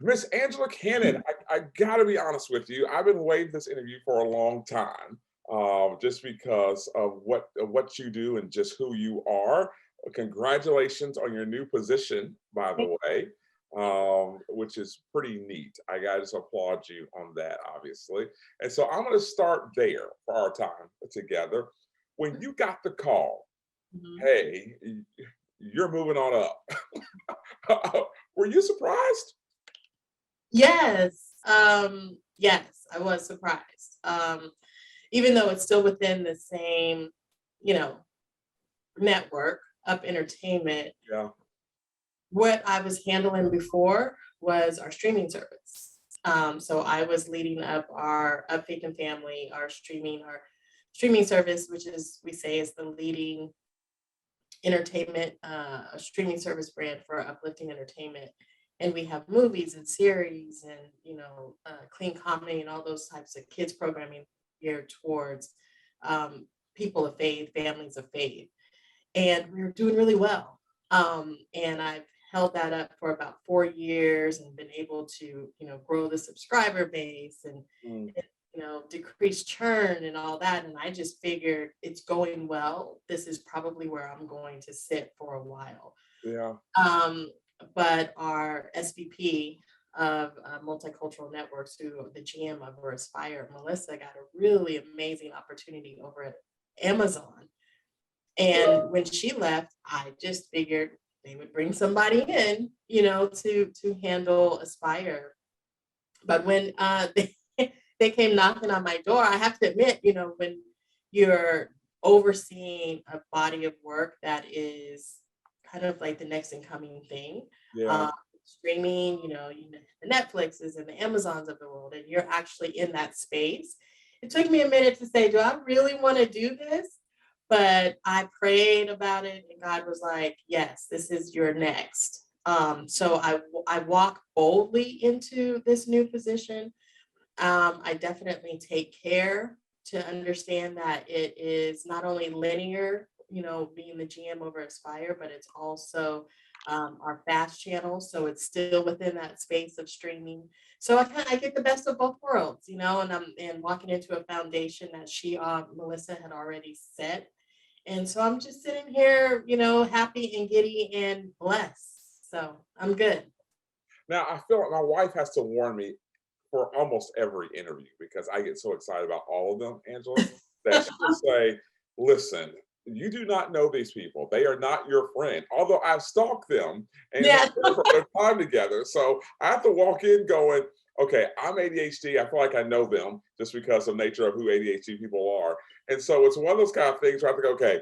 Miss Angela Cannon, I got to be honest with you. I've been waiting this interview for a long time, just because of what you do and just who you are. Congratulations on your new position, by the way, which is pretty neat. I got to just applaud you on that, obviously. And so I'm going to start there for our time together. When you got the call, Mhm. hey, you're moving on up. Were you surprised? Yes, yes, I was surprised. Even though it's still within the same, you know, network of entertainment, Yeah. what I was handling before was our streaming service. So I was leading up our Upfaith and Family, our streaming service, which is we say is the leading entertainment streaming service brand for uplifting entertainment. And we have movies and series and clean comedy and all those types of kids programming geared towards um, people of faith, families of faith, and we were doing really well. And I've held that up for about 4 years and been able to, grow the subscriber base Mm, and decrease churn and all that. And I just figured it's going well. This is probably where I'm going to sit for a while. yeah. Um, but our SVP of Multicultural Networks, who the GM of Aspire, Melissa, got a really amazing opportunity over at Amazon, and when she left, I just figured they would bring somebody in, to handle Aspire. But when they came knocking on my door, I have to admit, when you're overseeing a body of work that is kind of like the next incoming thing, Yeah. uh, streaming, the Netflixes and the Amazons of the world, and you're actually in that space. It took me a minute to say, do I really want to do this? But I prayed about it, and God was like, yes, this is your next. So I walk boldly into this new position. I definitely take care to understand that it is not only linear, being the GM over Aspire, but it's also our fast channel. So it's still within that space of streaming. So I get the best of both worlds, and I'm walking into a foundation that Melissa had already set. And so I'm just sitting here, happy and giddy and blessed. So I'm good. Now I feel like my wife has to warn me for almost every interview because I get so excited about all of them, Angela, that she will say, "Listen, you do not know these people. They are not your friend." Although I've stalked them and Yeah. spent a lot of time together, so I have to walk in going, "Okay, I'm ADHD. I feel like I know them just because of nature of who ADHD people are." And so it's one of those kind of things where I think, "Okay,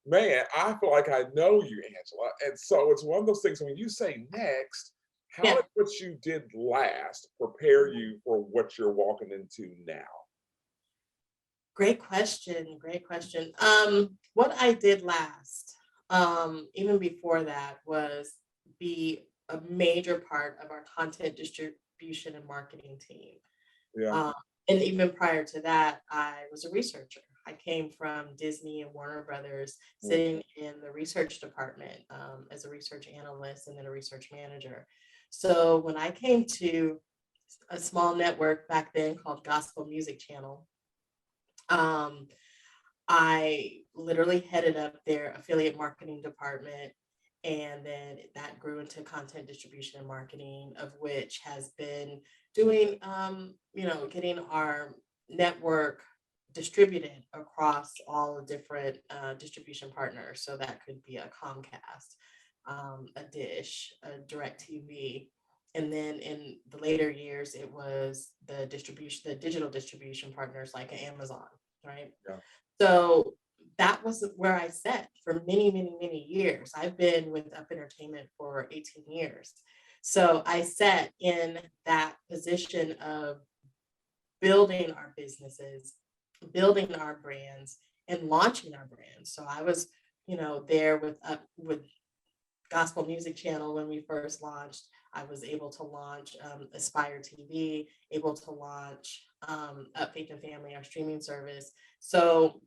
man, I feel like I know you, Angela." And so it's one of those things when you say next, how Yeah. did what you did last prepare you for what you're walking into now? Great question. Great question. What I did last, even before that, was be a major part of our content distribution and marketing team. Yeah. Um, and even prior to that, I was a researcher. I came from Disney and Warner Brothers, Mm, sitting in the research department as a research analyst and then a research manager. So when I came to a small network back then called Gospel Music Channel, um, I literally headed up their affiliate marketing department. And then that grew into content distribution and marketing, of which has been doing, getting our network distributed across all the different distribution partners. So that could be a Comcast, a Dish, a DirecTV. And then in the later years, it was the digital distribution partners like Amazon, right? yeah. So that was where I sat for many, many, many years. I've been with Up Entertainment for 18 years. So I sat in that position of building our businesses, building our brands, and launching our brands. So I was, there with Gospel Music Channel when we first launched. I was able to launch AspireTV, able to launch Upfaith and Family, our streaming service. So,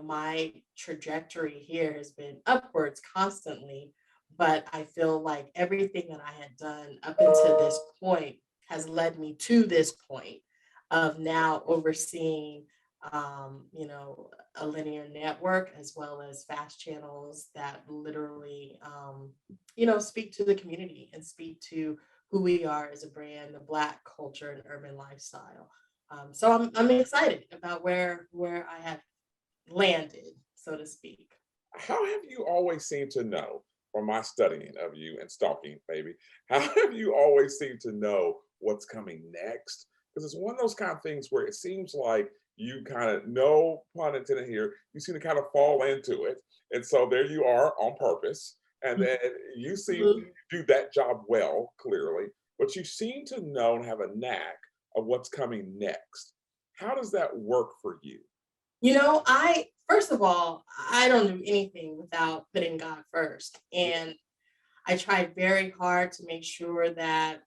my trajectory here has been upwards constantly, But I feel like everything that I had done up until this point has led me to this point of now overseeing, you know, a linear network as well as fast channels that literally, you know, speak to the community and speak to who we are as a brand, the Black culture and urban lifestyle. So I'm excited about where I have landed, so to speak. How have you always seemed to know, from my studying of you and stalking, maybe, how have you always seemed to know what's coming next? Because it's one of those kind of things where it seems like you kind of, no pun intended here, you seem to kind of fall into it. And so there you are on purpose. And then you seem to Mhm. do that job well, clearly, but you seem to know and have a knack of what's coming next. How does that work for you? You know, I first of all, I don't do anything without putting God first. Yeah. And I tried very hard to make sure that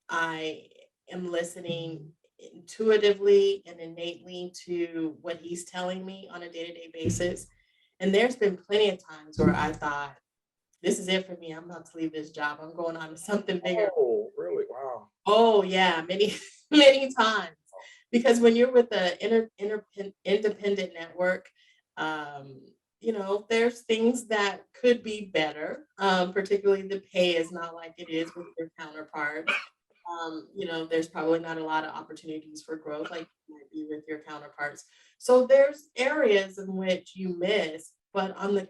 I am listening intuitively and innately to what he's telling me on a day-to-day basis. And there's been plenty of times where I thought, this is it for me. I'm about to leave this job. I'm going on to something bigger. Oh, really? Wow. Oh yeah, many many times. Because when you're with a independent network, um, you know, there's things that could be better. Particularly the pay is not like it is with your counterparts. You know, there's probably not a lot of opportunities for growth like you might be with your counterparts. So there's areas in which you miss, but on the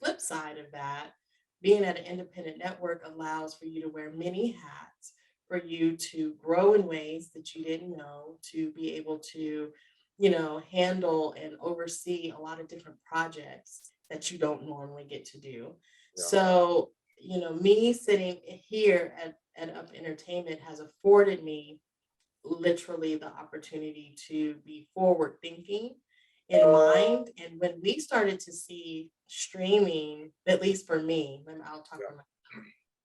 flip side of that, being at an independent network allows for you to wear many hats, for you to grow in ways that you didn't know, to be able to, you know, handle and oversee a lot of different projects that you don't normally get to do. Yeah. So, you know, me sitting here at Up Entertainment has afforded me literally the opportunity to be forward thinking in mind. And when we started to see streaming, at least for me, I'll talk Yeah. for my,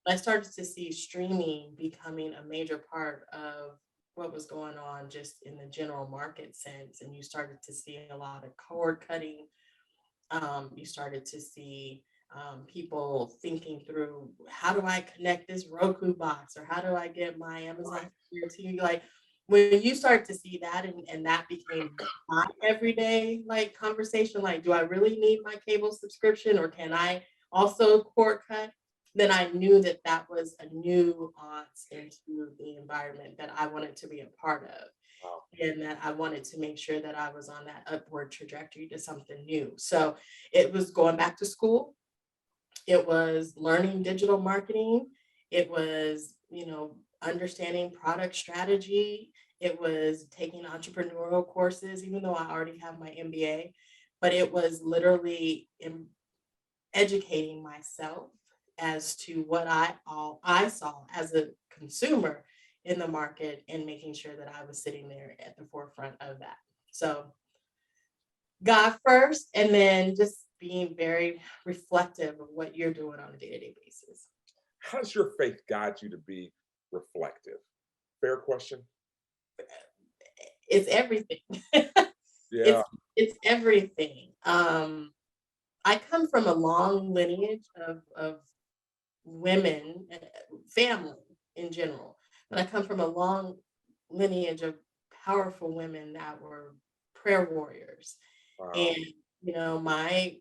I started to see streaming becoming a major part of what was going on just in the general market sense. And you started to see a lot of cord cutting. You started to see people thinking through, how do I connect this Roku box, or how do I get my Amazon Right. Fire TV? Like when you start to see that, and that became my everyday like conversation, like, do I really need my cable subscription, or can I also cord cut? Then I knew that that was a nuance into the environment that I wanted to be a part of, Wow. and that I wanted to make sure that I was on that upward trajectory to something new. So it was going back to school, it was learning digital marketing, it was, you know, understanding product strategy, it was taking entrepreneurial courses, even though I already have my MBA, but it was literally educating myself as to what I saw as a consumer in the market, and making sure that I was sitting there at the forefront of that. So God first, and then just being very reflective of what you're doing on a day-to-day basis. How does your faith guide you to be reflective? Fair question. It's everything. Yeah. it's it's everything. I come from a long lineage of women, family in general, but I come from a long lineage of powerful women that were prayer warriors. Wow. And you know, my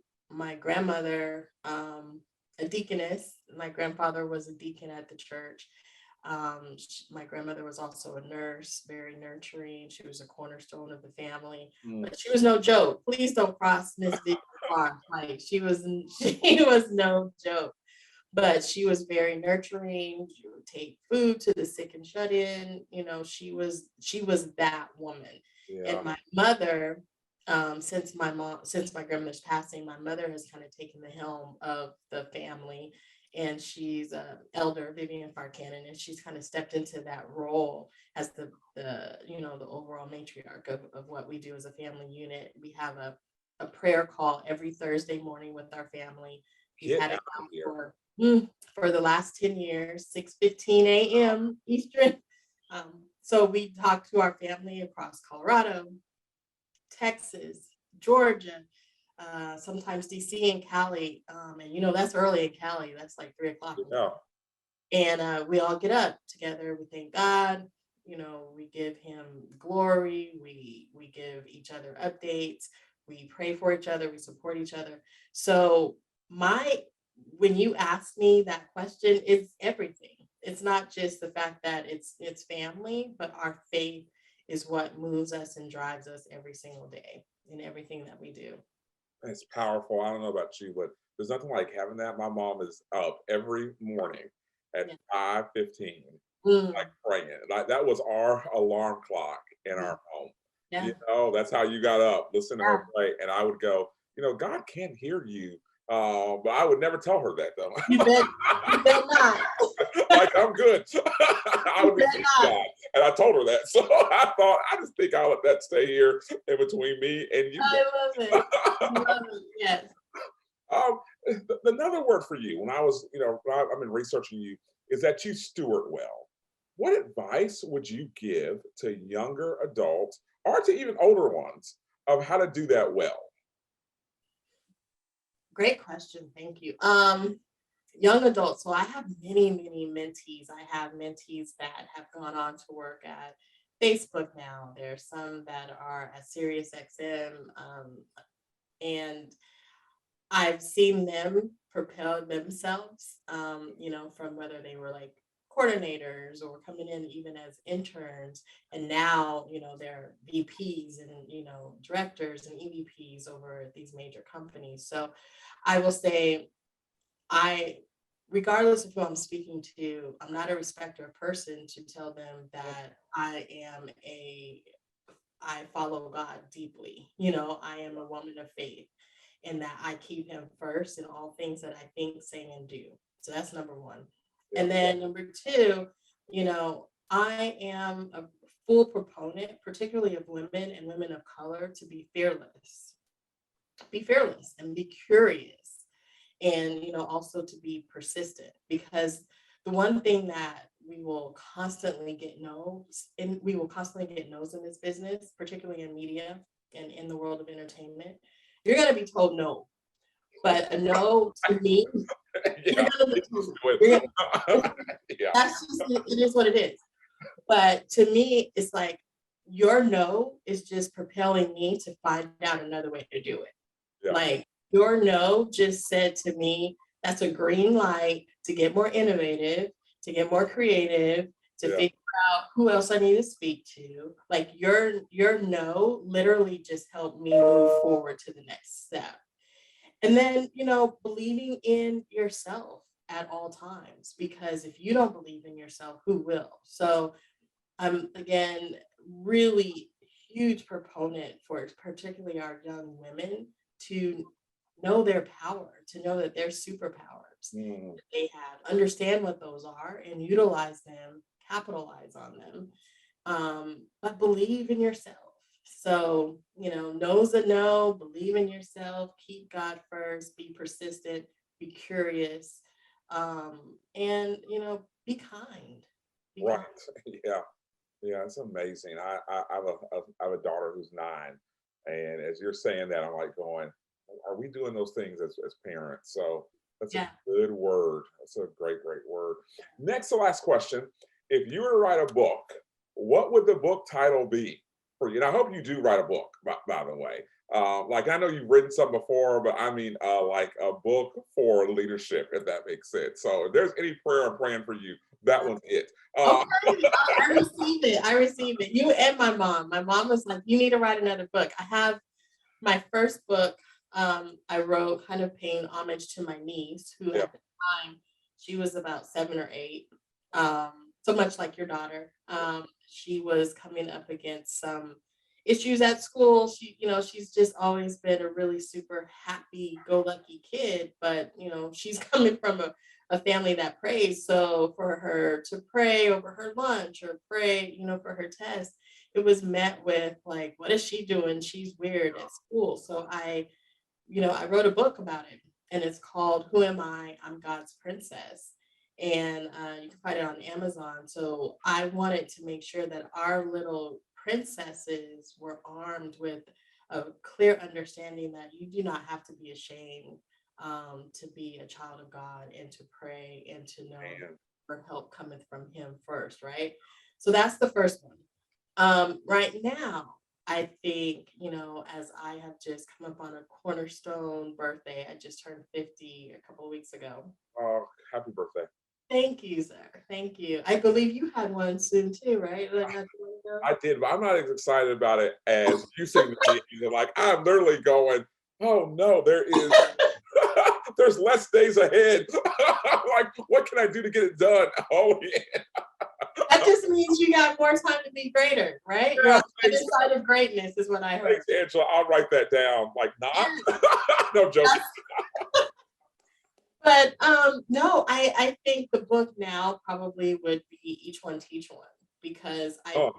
grandmother, a deaconess, my grandfather was a deacon at the church. My grandmother was also a nurse, very nurturing. She was a cornerstone of the family, Mm. but she was no joke. Please don't cross Miss Vivian Clark. Like she was, she was no joke. But she was very nurturing. She would take food to the sick and shut in. You know, she was that woman. Yeah. And my mother, since my grandmother's passing, my mother has kind of taken the helm of the family, and she's elder Vivian Farcanon, and she's kind of stepped into that role as the you know, the overall matriarch of what we do as a family unit. We have a prayer call every Thursday morning with our family. We've Get had it out of now here. for the last 10 years, 6:15 a.m. Eastern. So we talk to our family across Colorado, Texas, Georgia, sometimes DC and Cali. And that's early in Cali. That's like 3 o'clock. Yeah. And we all get up together. We thank God. We give him glory. We give each other updates. We pray for each other. We support each other. So when you ask me that question, it's everything. It's not just the fact that it's family, but our faith is what moves us and drives us every single day in everything that we do. It's powerful. I don't know about you, but there's nothing like having that. My mom is up every morning at Yeah. 5:15, like Mm, praying. Like that was our alarm clock in yeah. our home. Yeah. That's how you got up, listen to her Yeah. pray. And I would go, God can't hear you. But I would never tell her that though. You bet. You bet not. Like I'm good. I You would be bet not. God. And I told her that. So I just think I'll let that stay here in between me and you I love it. I guys. love it. Yes. Um, another word for you, when I was, I've been researching you, is that you steward well. What advice would you give to younger adults or to even older ones of how to do that well? Great question. Thank you. Young adults. So I have many, many mentees. I have mentees that have gone on to work at Facebook now. There's some that are at SiriusXM, and I've seen them propel themselves, from whether they were like coordinators or coming in even as interns. And now, they're VPs and, directors and EVPs over these major companies. So I will say, I, regardless of who I'm speaking to, I'm not a respecter of person to tell them that I follow God deeply. I am a woman of faith and that I keep him first in all things that I think, say, and do. So that's number one. Yeah. And then number two, I am a full proponent, particularly of women and women of color, to be fearless. Be fearless and be curious. And, also to be persistent, because the one thing that we will constantly get no's, and we will constantly get no's in this business, particularly in media and in the world of entertainment. You're going to be told no, but a no to me, you're Yeah. going to be told no. You're gonna, Yeah. that's just it is what it is. But to me, it's like your no is just propelling me to find out another way to do it. Yeah. Like your no just said to me, that's a green light to get more innovative, to get more creative, to Yeah. figure out who else I need to speak to. Like your no literally just helped me move forward to the next step. And then, believing in yourself at all times, because if you don't believe in yourself, who will? So I'm, again, really huge proponent for particularly our young women to know their power, to know that they're superpowers Mm. that they have, understand what those are and utilize them, capitalize on them, but believe in yourself. So, knows a no, believe in yourself, keep God first, be persistent, be curious, and, be kind. Be Right. kind. Yeah. Yeah. It's amazing. I have a daughter who's 9. And as you're saying that, I'm like going, are we doing those things as parents? So that's a Yeah. good word. That's a great, great word. Next to last question. If you were to write a book, what would the book title be for you? And I hope you do write a book, by the way. Like I know you've written some before, but I mean, like a book for leadership, if that makes sense. So if there's any prayer I'm praying for you, that one's it. Okay, I receive it. I receive it. You and my mom. My mom was like, "You need to write another book." I have my first book. I wrote kind of paying homage to my niece, who Yeah. at the time she was about 7 or 8. So much like your daughter. She was coming up against some issues at school. She's just always been a really super happy-go-lucky kid, but she's coming from a family that prays. So for her to pray over her lunch or pray, for her test, it was met with like, what is she doing? She's weird at school. So I wrote a book about it, and it's called Who Am I? I'm God's Princess. And you can find it on Amazon. So I wanted to make sure that our little princesses were armed with a clear understanding that you do not have to be ashamed to be a child of God and to pray and to know that Man. your help cometh from Him first, right? So that's the first one. Right now, I think, as I have just come up on a cornerstone birthday, I just turned 50 a couple of weeks ago. Oh, happy birthday. Thank you, sir. Thank you. I believe you had one soon too, right? Like not too long ago? I did, but I'm not as excited about it as you seem to be. You're like, I'm literally going, oh no, there's less days ahead. Like, what can I do to get it done? Oh yeah. That just means you got more time to be greater, right? You're Yeah, on the other side of greatness, is what I heard. thanks, Angela. I'll write that down. Like, not? Yes. No, I'm joking. But no, I think the book now probably would be Each One Teach One, because I Oh,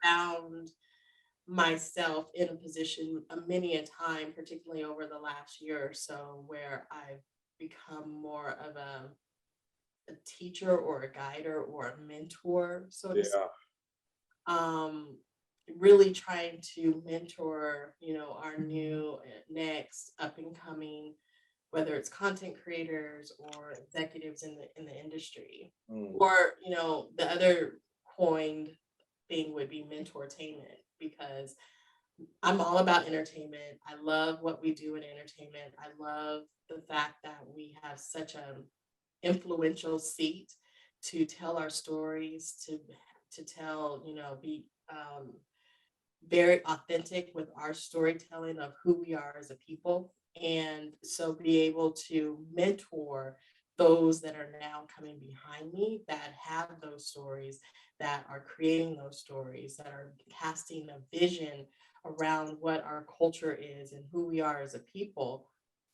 found myself in a position many a time, particularly over the last year or so, where I've become more of a teacher or a guider or a mentor, so to speak. yeah, Um, really trying to mentor, our new next up and coming, whether it's content creators or executives in the industry, mm, or the other coined thing would be mentortainment, because I'm all about entertainment. I love what we do in entertainment. I love the fact that we have such a influential seat to tell our stories, to tell, be very authentic with our storytelling of who we are as a people. And so be able to mentor those that are now coming behind me, that have those stories, that are creating those stories, that are casting a vision around what our culture is and who we are as a people.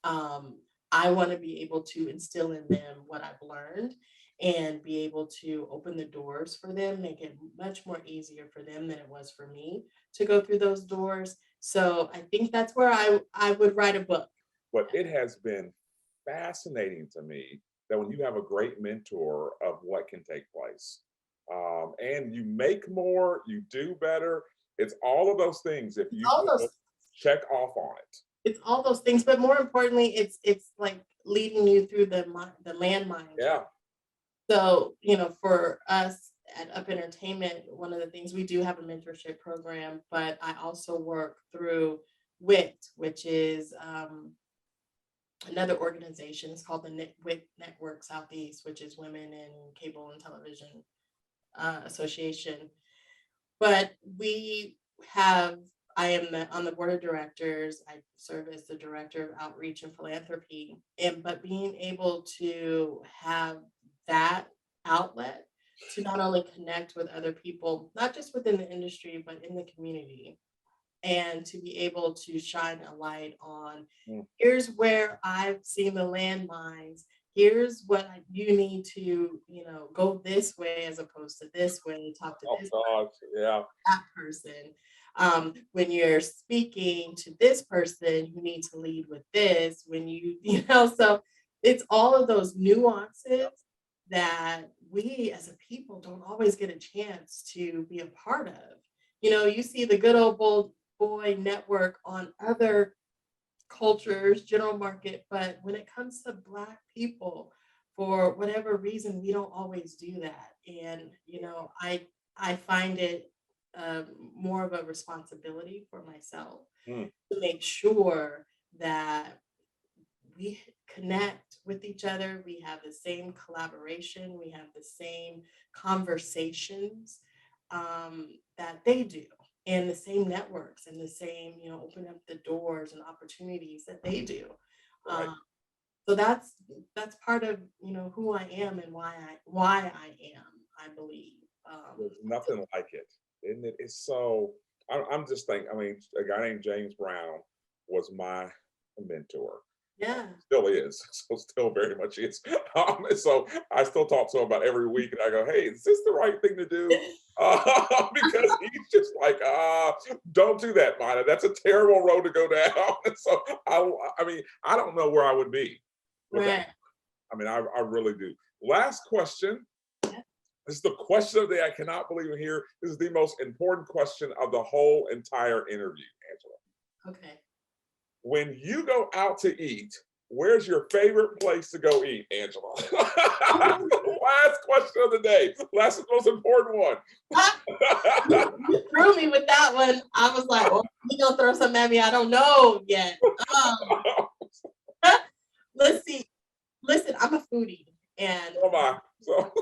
Um, I want to be able to instill in them what I've learned and be able to open the doors for them, make it much more easier for them than it was for me to go through those doors. So I think that's where I would write a book. but it has been fascinating to me that when you have a great mentor of what can take place, and you make more, you do better. It's all of those things. If It's you all will those check off on it. it's all those things, but more importantly, it's like leading you through the landmines. Yeah. So, for us at Up Entertainment, one of the things we do have a mentorship program, but I also work through WIT, which is another organization. It's called the WIT Network Southeast, which is Women in Cable and Television Association. But I am on the board of directors. I serve as the director of outreach and philanthropy. But being able to have that outlet to not only connect with other people, not just within the industry, but in the community, and to be able to shine a light on, Mm. here's where I've seen the landmines. Here's what you need to, go this way as opposed to this way, talk to Oh this gosh, yeah. that person. When you're speaking to this person, you need to lead with this. So it's all of those nuances that we as a people don't always get a chance to be a part of. You see the good old boy network on other cultures, general market, but when it comes to Black people, for whatever reason, we don't always do that. And I find it more of a responsibility for myself Mm. to make sure that we connect with each other, we have the same collaboration, we have the same conversations that they do, and the same networks and the same, open up the doors and opportunities that they do. Right. So that's part of, who I am and why I am, I believe. There's nothing like it, isn't it? It's so. I'm just thinking. I mean, a guy named James Brown was my mentor. Yeah. Still is. So still very much is. And so I still talk to him about every week, and I go, "Hey, is this the right thing to do?" Because he's just like, don't do that, Mina. That's a terrible road to go down. And so I mean, I don't know where I would be without. Right. I mean, I really do. Last question. Yeah. This is the question of the day. I cannot believe it here. This is the most important question of the whole entire interview, Angela. Okay. When you go out to eat, where's your favorite place to go eat, Angela? Last question of the day. Last and most important one. You threw me with that one. I was like, "Oh, you gonna throw something at me? I don't know yet." Let's see. Listen, I'm a foodie, and Oh my. So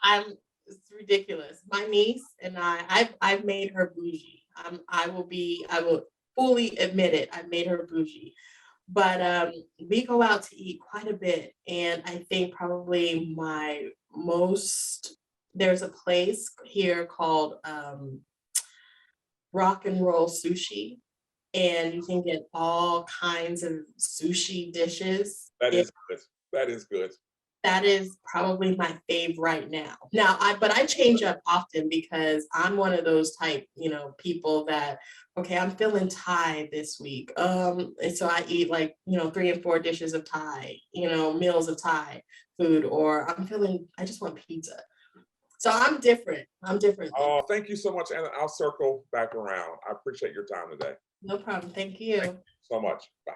I'm it's ridiculous. My niece and I've made her bougie. I will fully admit it. I've made her bougie. But we go out to eat quite a bit, and I think probably my most there's a place here called Rock and Roll Sushi, and you can get all kinds of sushi dishes. that is good. That is good. That is probably my fave right now. But I change up often because I'm one of those type, people that, okay, I'm feeling Thai this week. And so I eat like, 3 and 4 dishes of Thai, meals of Thai food, or I just want pizza. So I'm different. I'm different. Oh, thank you so much, and I'll circle back around. I appreciate your time today. No problem. Thank you. So much. Bye.